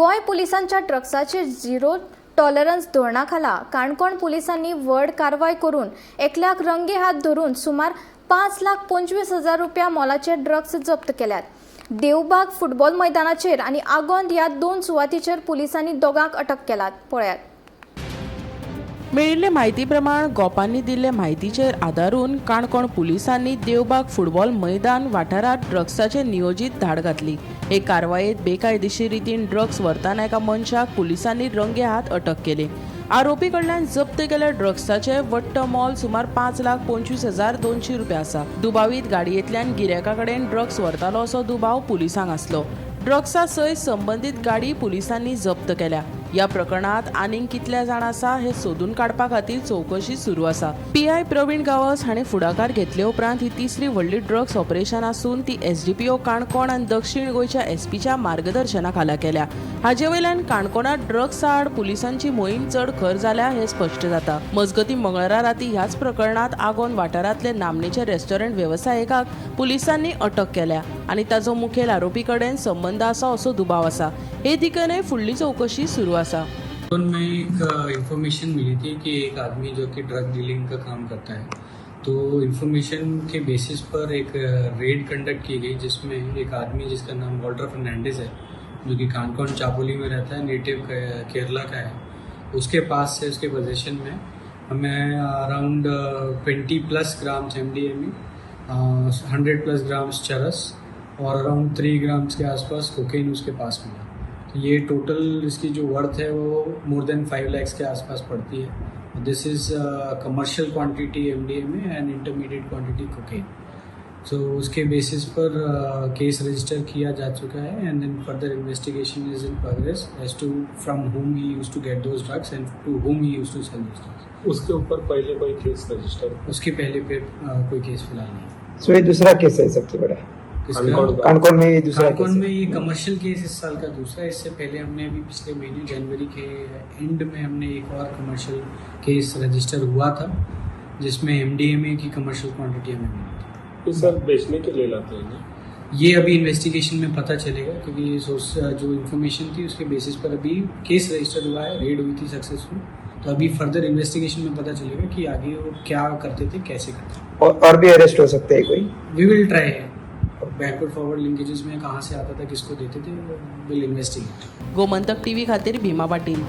गोय पुलिसांच्या ड्रग्साचे zero tolerance धोरणाखाला Canacona पुलिसांनी व्हड कारवाय करून एकल्याक रंगे हात धरून सुमार 5,25,000 रुपया मोलाचे ड्रग्स जप्त केल्यात। देवबाग फुटबॉल मैदानाचेर आनी आगोंद ह्या दोन सुवातीचेर पुलिसांनी दोगांक अटक केल्यात। पळयात। मेळिल्ले म्हायती प्रमाण गोपांनी दिल्ले म्हायतीचेर आदारून काणकोण पुलिसांनी देवबाग फुटबॉल मैदान वाठारात ड्रग्साचे नियोजीत धाड घातली। हे कारवायेत बेकायदेशीर रितीन ड्रग्स व्हरतना एका मनशाक पुलिसांनी रंगे हात अटक केले। आरोपी कडल्यान जप्त केल्या ड्रग्साचे वट्ट मोल सुमार 5,25,200 रुपया आसा। दुबावीत गाडयेंतल्यान गिरेका कडेन ड्रग्स व्हरतालो असो दुबाव पुलिसांक आसलो। ड्रग्सा सयत संबंधित गाडी पुलिसांनी जप्त केल्या। या प्रकरणात आनीक कितले जाण आसा हे सोदून काडपा खातीर चौकशी सुरू आसा। पीआय प्रवीण गावस हाणें फुडाकार घेतले उपरांत ही तिसरी व्हडली ड्रग्स ऑपरेशन आसून ती एसडीपीओ काणकोण आनी दक्षिण गोंयच्या एसपीच्या मार्गदर्शना खाला केल्या। हाचे वयल्यान काणकोणात ड्रग्स आड पुलिसांची मोहीम चड खर जाल्या हे स्पश्ट जाता। मजगती मंगळारा राती ह्याच प्रकरणात आगोंद वाठारांतले नामनेचे रेस्टॉरंट वेवसायिकाक पुलिसांनी अटक केल्या आनी ताचो मुखेल आरोपी कडेन संबंध आसा असो दुबाव आसा। हे दिकेने फुडली चौकशी सुरू आसा। में एक इंफॉर्मेशन मिली थी कि एक आदमी जो कि ड्रग डीलिंग का काम करता है, तो इंफॉर्मेशन के बेसिस पर एक रेड कंडक्ट की गई जिसमें एक आदमी जिसका नाम वॉल्टर फर्नांडिस है, जो कि कानकोन चापोली में रहता है, नेटिव केरला का है। उसके पास से उसके पोजीशन में हमें अराउंड 20+ ग्राम्स MDMA, 100+ ग्राम्स चरस और अराउंड 3 ग्राम्स के आसपास कोकेन उसके पास मिला। ये टोटल इसकी जो वर्थ है वो मोर देन 5 लाख के आसपास पड़ती है। This is commercial quantity MDMA and intermediate quantity cocaine. So उसके बेसिस पर केस रजिस्टर किया जा चुका है and then further investigation is in progress as to from whom he used to get those drugs and to whom he used to sell those drugs। उसके ऊपर पहले कोई केस रजिस्टर? उसके पहले पे कोई केस फिलहाल नहीं। सो ये दूसरा केस है सबसे बड़ा कानकोन में। ये दूसरा कानकोन में ये कमर्शियल केस इस साल का दूसरा। इससे पहले हमने अभी पिछले महीने जनवरी के एंड में हमने एक और कमर्शियल केस रजिस्टर हुआ था जिसमें MDMA की कमर्शियल क्वांटिटी हमें मिली थी। ये सर बेचने के लिए लाते हैं ना? ये अभी इन्वेस्टिगेशन में पता चलेगा, क्योंकि जो इन्फॉर्मेशन थी उसके बेसिस पर अभी केस रजिस्टर हुआ है, रेड हुई थी सक्सेसफुल। तो अभी फर्दर इन्वेस्टिगेशन में पता चलेगा कि आगे वो क्या करते थे, कैसे करते थे। और भी अरेस्ट हो सकते हैं कोई? We will try backward forward linkages में कहाँ से आता था, किसको देते थे, विल इन्वेस्टिगेट। गोमंतक टीव्ही खातीर भीमा पाटील।